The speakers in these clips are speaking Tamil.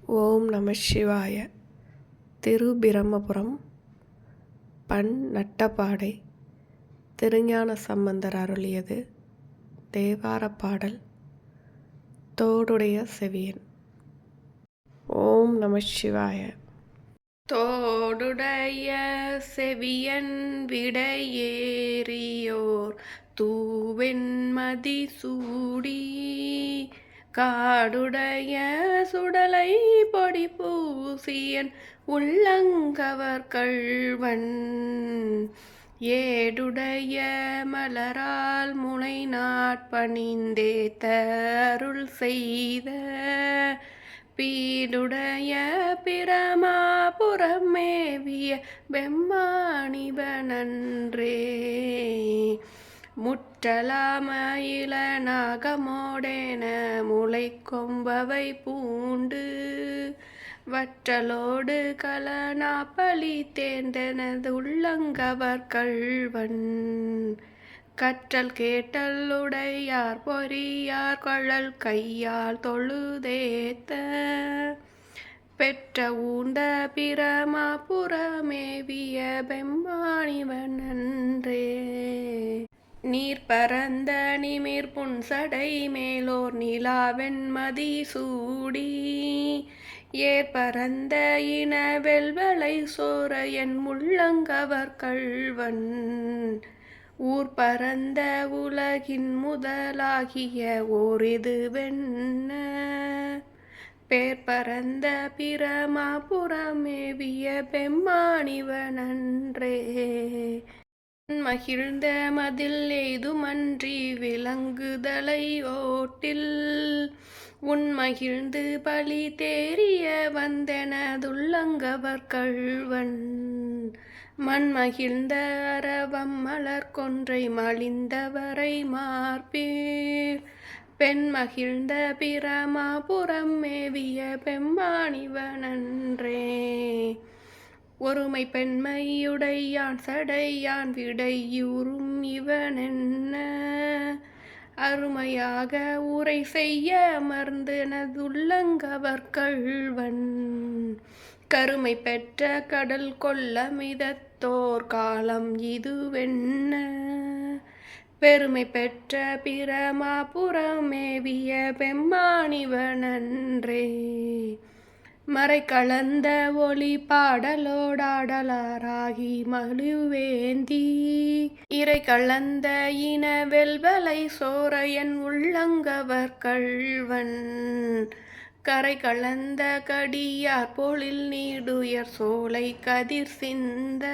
ஓம் நம சிவாய. திருபிரமபுரம் பண் நட்டபாடை திருஞான சம்பந்தர் அருளியது. தேவாரப் பாடல். தோடுடைய செவியன். ஓம் நம சிவாய. தோடுடைய செவியன் விடையேறியோர் தூவெண்மதி சூடி காடுடைய சுடலை பொடி பூசியன் உள்ளங்கவர் கள்வன் ஏடுடைய மலரால் முனை நாட்பணிந்தேத்த அருள் செய்த பீடுடைய பிரமாபுரமேவிய பெம்மாணிவனன்றே முற்றலாமயில நாகமோடேன முளை கொம்பவை பூண்டு வற்றலோடு கலனாப்பலி தேர்ந்தனது உள்ளங்கவர் கள்வன் கற்றல் கேட்டல் உடையார் பொறியார் கொழல் கையால் தொழுதேத்த பெற்ற ஊண்ட பிரமாபுரமேவிய பெம்மாணிவனன்றே நீர் பரந்த நிமிர் புன்சடை மேலோர் நிலாவெண்மதி சூடி ஏற்பரந்த இன வெல்வளை சோர என் முள்ளங்கவர் கள்வன் ஊர் பரந்த உலகின் முதலாகிய ஓரிது வெண்ண பேர் பரந்த பிரமாபுரமேவிய பெம்மாணிவனன்றே மகிழ்ந்த மதில் எய்துமன்றி விளங்குதலை ஓட்டில் உன் மகிழ்ந்து பலி தேறிய வந்தெனதுள்ளங்கவர் கள்வன் மண் மகிழ்ந்த அரவம் மலர் கொன்றை மலிந்தவரை மார்பீர் பெண் மகிழ்ந்த பிரமாபுரம் மேவிய பெம்மாணிவனன்றே ஒருமை பெண்மையுடையான் சடையான் விடையூறும் இவனென்ன அருமையாக உரை செய்ய அமர்ந்தனதுள்ளங்கவர் கள்வன் கருமை பெற்ற கடல் கொள்ள மிதத்தோர் காலம் இதுவென்ன பெருமை பெற்ற பிரமாபுரமேவிய பெம்மாணிவனன்றே மறை கலந்த ஒளி பாடலோடாடலாராகி மழுவேந்தி இறை கலந்த இன வெல்வலை சோர என் உள்ளங்கவர் கள்வன் கரை கலந்த கடியார் பொழில் நீடுயர் சோலை கதிர் சிந்த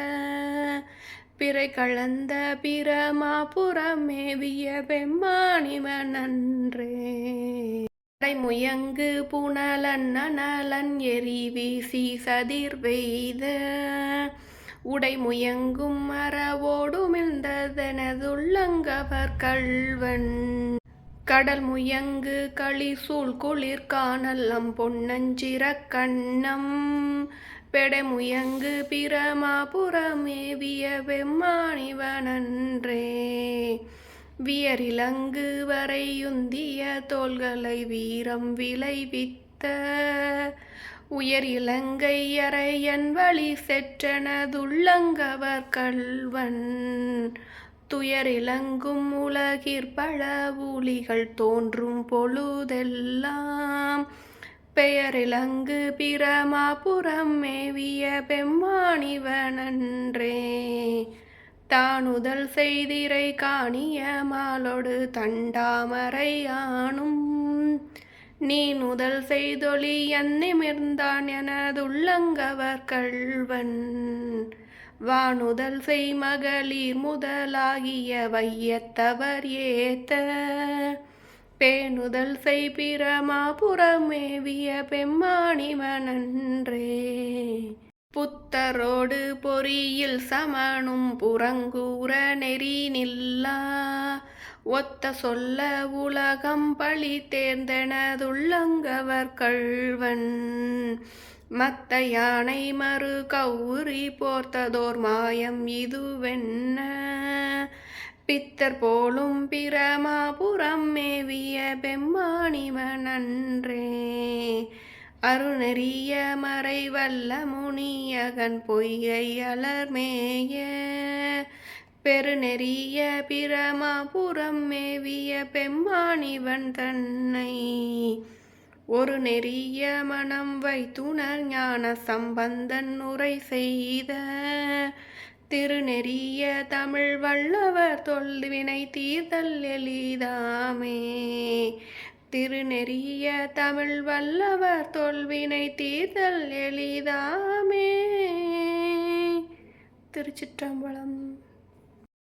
பிறை கலந்த பிரமாபுரமேவிய பெம்மாணிவனன்றே முயங்கு புனலன் நலன் எரி வீசி சதிர் வெய்த உடை முயங்கும் மரவோடுமிழ்ந்ததனதுள்ளங்கவர் கள்வன் கடல் முயங்கு களிசூழ் குளிர் காணல்லம் பொன்னஞ்சிற கண்ணம் பெடை முயங்கு பிரமாபுரமேவிய பெம்மாணிவனன்றே வியரிலங்கு வரையுந்திய தோள்களை வீரம் விளைவித்த உயர் இலங்கை அறையன் வழி செற்றனதுள்ளங்கவர் கள்வன் துயரிலங்கும் உலகிற் ஊழிகள் தோன்றும் பொழுதெல்லாம் பெயரிலங்கு பிரமாபுரம் மேவிய பெம்மாணிவனன்றே தானுதல் செய்திரை காணிய மாலோடு தண்டாமரை ஆணும் நீ நுதல் செய்தொழி எந்நிமிர்ந்தான் எனதுள்ளங்கவர் கள்வன் வானுதல் செய் மகளிர் முதலாகிய வையத்தவர் ஏத்த பேணுதல் செய் பிரமாபுரமேவிய பெம்மாணிவனன்றே புத்தரோடு பொறியில் சமனும் புறங்கூற நெறி நில்லா ஒத்த சொல்ல உலகம் பழி தேர்ந்தனதுள்ளங்கவர் கள்வன் மத்த யானை மறு கௌரி போர்த்ததோர் மாயம் இதுவென்ன பித்தர் போலும் பிரமாபுரம் மேவிய பெம்மாணிவனன்றே அருணெறிய மறைவல்ல முனியகன் பொய்கை அலர்மேய பெருநெறிய பிரமாபுரம் மேவிய பெம்மானிவன் தன்னை ஒரு நெறிய மனம் வைத்துணர் ஞான சம்பந்தன் உரை செய்த திருநெறிய தமிழ் வல்லவர் தொல்வினை தீர்தல் எளிதாமே. திருநெறிய தமிழ் வல்லவர் தொல்வினை தீர்தல் எளிதாமே. திருச்சிற்றம்பலம்.